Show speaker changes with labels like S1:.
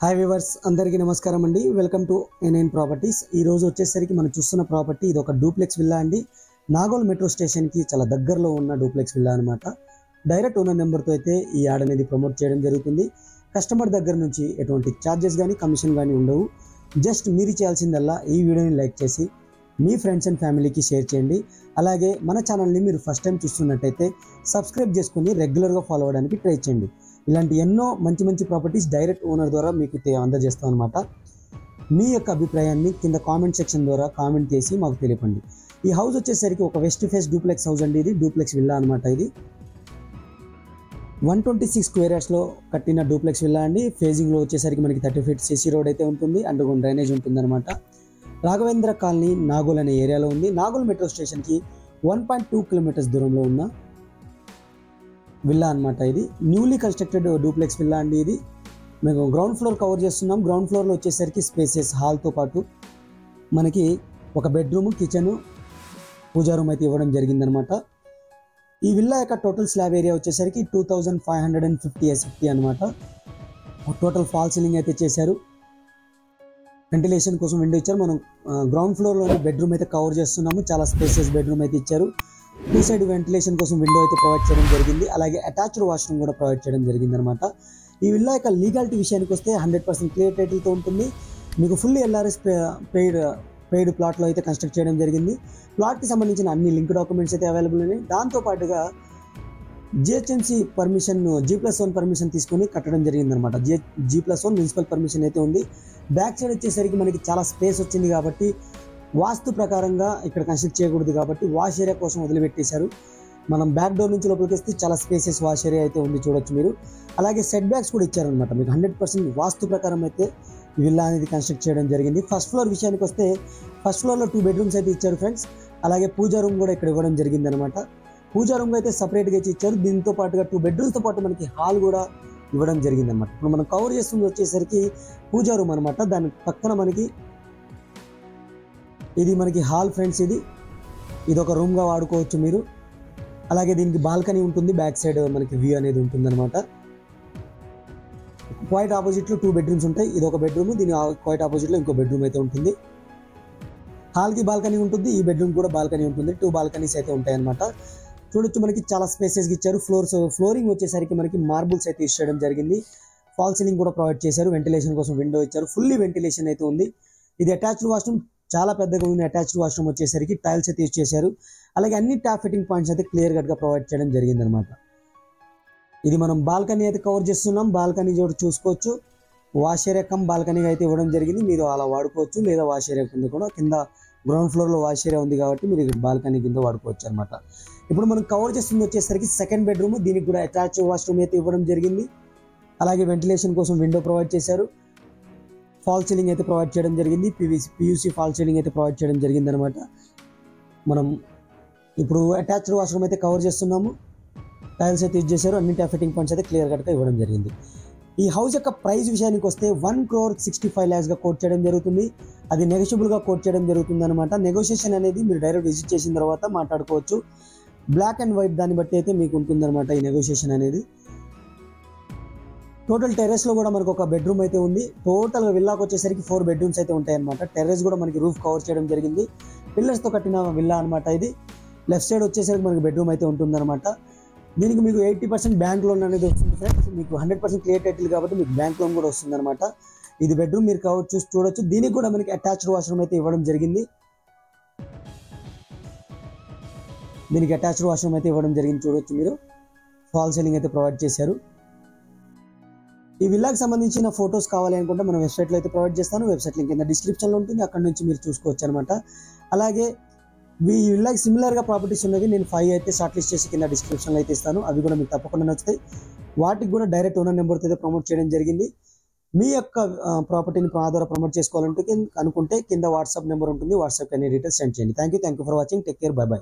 S1: Hi viewers అందరికీ నమస్కారం అండి. Welcome to NN properties. ఈ రోజు వచ్చేసరికి మనం చూస్తున్న ప్రాపర్టీ ఇది ఒక డూప్లెక్స్ విల్లా అండి. నాగోల్ మెట్రో స్టేషన్కి చాలా దగ్గరలో ఉన్న డూప్లెక్స్ విల్లా అనమాట. డైరెక్ట్ ఓనర్ నెంబర్తో అయితే ఈ యాడ్ అనేది ప్రమోట్ చేయడం జరుగుతుంది. కస్టమర్ దగ్గర నుంచి ఎటువంటి ఛార్జెస్ కానీ కమిషన్ కానీ ఉండవు. జస్ట్ మీరు చేయాల్సిందల్లా ఈ వీడియోని లైక్ చేసి మీ ఫ్రెండ్స్ అండ్ ఫ్యామిలీకి షేర్ చేయండి. అలాగే మన ఛానల్ని మీరు ఫస్ట్ టైం చూస్తున్నట్టయితే సబ్స్క్రైబ్ చేసుకుని రెగ్యులర్గా ఫాలో అవ్వడానికి ట్రై చేయండి. ఇలాంటి ఎన్నో మంచి మంచి ప్రాపర్టీస్ డైరెక్ట్ ఓనర్ ద్వారా మీకు అందజేస్తాం అనమాట. మీ యొక్క అభిప్రాయాన్ని కింద కామెంట్ సెక్షన్ ద్వారా కామెంట్ చేసి మాకు తెలియపండి. ఈ హౌస్ వచ్చేసరికి ఒక వెస్ట్ ఫేస్ డూప్లెక్స్ హౌస్ అండి. ఇది డూప్లెక్స్ విల్లా అనమాట. ఇది 126 స్క్వేర్ యార్డ్స్లో కట్టిన డూప్లెక్స్ విల్లా అండి. ఫేజింగ్లో వచ్చేసరికి మనకి 30 ఫీట్ సిసి రోడ్ అయితే ఉంటుంది. అండర్గ్రౌండ్ డ్రైనేజ్ ఉంటుంది అనమాట. రాఘవేంద్ర కాలనీ నాగోల్ అనే ఏరియాలో ఉంది. నాగోల్ మెట్రో స్టేషన్కి 1.2 కిలోమీటర్స్ దూరంలో ఉన్న విల్లా అనమాట. ఇది న్యూలీ కన్స్ట్రక్టెడ్ డూప్లెక్స్ విల్లా అండి. ఇది మేము గ్రౌండ్ ఫ్లోర్ కవర్ చేస్తున్నాం. గ్రౌండ్ ఫ్లోర్లో వచ్చేసరికి స్పేసెస్ హాల్తో పాటు మనకి ఒక బెడ్రూమ్, కిచెన్, పూజా రూమ్ అయితే ఇవ్వడం జరిగిందనమాట. ఈ విల్లా యొక్క టోటల్ స్లాబ్ ఏరియా వచ్చేసరికి 2550 SFT అనమాట. టోటల్ ఫాల్ సీలింగ్ అయితే చేశారు. వెంటిలేషన్ కోసం విండో ఇచ్చారు. మనం గ్రౌండ్ ఫ్లోర్లోని బెడ్రూమ్ అయితే కవర్ చేస్తున్నాము. చాలా స్పేసెస్ బెడ్రూమ్ అయితే ఇచ్చారు. టూ సైడ్ వెంటిలేషన్ కోసం విండో అయితే ప్రొవైడ్ చేయడం జరిగింది. అలాగే అటాచ్డ్ వాష్రూమ్ కూడా ప్రొవైడ్ చేయడం జరిగింది అనమాట. ఈ విల్లా యొక్క లీగాలిటీ విషయానికి వస్తే 100% క్లియర్ టైటిల్తో ఉంటుంది. మీకు ఫుల్లీ LRS పెయిడ్ ప్లాట్లో అయితే కన్స్ట్రక్ట్ చేయడం జరిగింది. ప్లాట్కి సంబంధించిన అన్ని లింక్ డాక్యుమెంట్స్ అయితే అవైలబుల్ ఉన్నాయి. దాంతోపాటుగా GHMC పర్మిషన్ G+1 పర్మిషన్ తీసుకొని కట్టడం జరిగిందనమాట. G+1 మున్సిపల్ పర్మిషన్ అయితే ఉంది. బ్యాక్ సైడ్ వచ్చేసరికి మనకి చాలా స్పేస్ వచ్చింది కాబట్టి వాస్తు ప్రకారంగా ఇక్కడ కన్స్ట్రక్ట్ చేయకూడదు కాబట్టి వాష్ ఏరియా కోసం వదిలిపెట్టేశారు. మనం బ్యాక్ డోర్ నుంచి లోపలికి వస్తే చాలా స్పేసెస్ వాష్ ఏరియా అయితే ఉంది, చూడొచ్చు మీరు. అలాగే సెట్ బ్యాక్స్ కూడా ఇచ్చారనమాట. మీకు 100% వాస్తు ప్రకారం అయితే ఈ విల్లా అనేది కన్స్ట్రక్ట్ చేయడం జరిగింది. ఫస్ట్ ఫ్లోర్ విషయానికి వస్తే ఫస్ట్ ఫ్లోర్లో 2 బెడ్రూమ్స్ అయితే ఇచ్చారు ఫ్రెండ్స్. అలాగే పూజా రూమ్ కూడా ఇక్కడ ఇవ్వడం జరిగింది అనమాట. పూజా రూమ్ అయితే సపరేట్గా ఇచ్చారు. దీంతో పాటుగా 2 బెడ్రూమ్స్తో పాటు మనకి హాల్ కూడా ఇవ్వడం జరిగింది అనమాట. ఇప్పుడు మనం కవర్ చేస్తుంది వచ్చేసరికి పూజా రూమ్ అనమాట. దాని పక్కన మనకి ఇది మనకి హాల్ ఫ్రెండ్స్. ఇది ఒక రూమ్గా వాడుకోవచ్చు మీరు. అలాగే దీనికి బాల్కనీ ఉంటుంది. బ్యాక్ సైడ్ మనకి వ్యూ అనేది ఉంటుంది అనమాట. క్వైట్ ఆపోజిట్లో 2 బెడ్రూమ్స్ ఉంటాయి. ఇది ఒక బెడ్రూమ్, దీని క్వైట్ ఆపోజిట్లో ఇంకో బెడ్రూమ్ అయితే ఉంటుంది. హాల్కి బాల్కనీ ఉంటుంది, ఈ బెడ్రూమ్ కూడా బాల్కనీ ఉంటుంది. 2 బాల్కనీస్ అయితే ఉంటాయి అనమాట. చూడొచ్చు మనకి చాలా స్పేసెస్కి ఇచ్చారు. ఫ్లోరింగ్ వచ్చేసరికి మనకి మార్బుల్స్ అయితే యూస్ చేయడం జరిగింది. ఫాల్ సీలింగ్ కూడా ప్రొవైడ్ చేశారు. వెంటిలేషన్ కోసం విండో ఇచ్చారు. ఫుల్లీ వెంటిలేషన్ అయితే ఉంది. ఇది అటాచ్డ్ వాష్రూమ్, చాలా పెద్దగా ఉంది. అటాచ్డ్ వాష్రూమ్ వచ్చేసరికి టైల్స్ అయితే యూస్ చేశారు. అలాగే అన్ని ట్యాప్ ఫిట్టింగ్ పాయింట్స్ అయితే క్లియర్ కట్గా ప్రొవైడ్ చేయడం జరిగింది అనమాట. ఇది మనం బాల్కనీ అయితే కవర్ చేస్తున్నాం. బాల్కనీ చూసుకోవచ్చు. వాష్ ఏరియా కమ్ బాల్కనీగా అయితే ఇవ్వడం జరిగింది. మీరు అలా వాడుకోవచ్చు, లేదా వాష్ ఏరియా కింద కూడా కింద గ్రౌండ్ ఫ్లోర్లో వాష్ ఏరియా ఉంది కాబట్టి మీరు బాల్కనీ కింద వాడుకోవచ్చు అనమాట. ఇప్పుడు మనం కవర్ చేస్తుంది వచ్చేసరికి సెకండ్ బెడ్రూమ్. దీనికి కూడా అటాచ్ వాష్రూమ్ అయితే ఇవ్వడం జరిగింది. అలాగే వెంటిలేషన్ కోసం విండో ప్రొవైడ్ చేశారు. ఫాల్ సీలింగ్ అయితే ప్రొవైడ్ చేయడం జరిగింది. PUC ఫాల్ సీలింగ్ అయితే ప్రొవైడ్ చేయడం జరిగింది అనమాట. మనం ఇప్పుడు అటాచ్డ్ వాష్రూమ్ అయితే కవర్ చేస్తున్నాము. టైల్స్ అయితే యూజ్ చేశారు. అన్ని ట్యాప్ ఫిట్టింగ్ పాయింట్స్ అయితే క్లియర్ కట్గా ఇవ్వడం జరిగింది. ఈ హౌస్ యొక్క ప్రైస్ విషయానికి వస్తే 1,65 lakhsగా కోట్ చేయడం జరుగుతుంది. అది నెగోషియబుల్గా కోట్ చేయడం జరుగుతుంది అనమాట. నెగోషియేషన్ అనేది మీరు డైరెక్ట్ విజిట్ చేసిన తర్వాత మాట్లాడుకోవచ్చు. బ్లాక్ అండ్ వైట్ దాన్ని బట్టి అయితే మీకు ఉంటుందన్నమాట ఈ నెగోషియేషన్ అనేది. టోటల్ టెర్రస్లో కూడా మనకు ఒక బెడ్రూమ్ అయితే ఉంది. టోటల్ విల్లాకి వచ్చేసరికి 4 బెడ్రూమ్స్ అయితే ఉంటాయి అనమాట. టెర్రస్ కూడా మనకి రూఫ్ కవర్ చేయడం జరిగింది. పిల్లర్స్తో కట్టిన విల్లా అనమాట ఇది. లెఫ్ట్ సైడ్ వచ్చేసరికి మనకి బెడ్రూమ్ అయితే ఉంటుందన్నమాట. దీనికి మీకు 80% బ్యాంక్ లోన్ అనేది వస్తుంది ఫ్రెండ్స్. మీకు 100% క్లియర్ టైటిల్ కాబట్టి మీకు బ్యాంక్ లోన్ కూడా వస్తుంది అనమాట. ఇది బెడ్రూమ్ మీరు చూడొచ్చు. దీనికి కూడా మనకి అటాచ్డ్ వాష్రూమ్ అయితే ఇవ్వడం జరిగింది. చూడొచ్చు మీరు. ఫాల్ సీలింగ్ అయితే ప్రొవైడ్ చేశారు. ఈ విల్లాకి సంబంధించిన ఫొటోస్ కావాలి అనుకుంటే మన వెబ్సైట్లో అయితే ప్రొవైడ్ చేస్తాను. వెబ్సైట్ లింక్ కింద డిస్క్రిప్షన్లో ఉంటుంది. అక్కడ నుంచి మీరు చూసుకోవచ్చు అనమాట. అలాగే ఈ విల్లాకి సిమిలర్గా ప్రాపర్టీస్ ఉన్నవి నేను 5 అయితే షార్ట్ లిస్ట్ చేసి కింద డిస్క్రిప్షన్లో అయితే ఇస్తాను. అవి కూడా మీకు తప్పకుండా నచ్చుతాయి. వాటికి కూడా డైరెక్ట్ ఓనర్ నెంబర్తో అయితే ప్రమోట్ చేయడం జరిగింది. మీ యొక్క ప్రాపర్టీని మా ద్వారా ప్రమోట్ చేసుకోవాలంటే అనుకుంటే కింద వాట్సాప్ నెంబర్ ఉంటుంది. వాట్సాప్ అనే డీటెయిల్స్ సెండ్ చేయండి. Thank you for watching. Take care. By.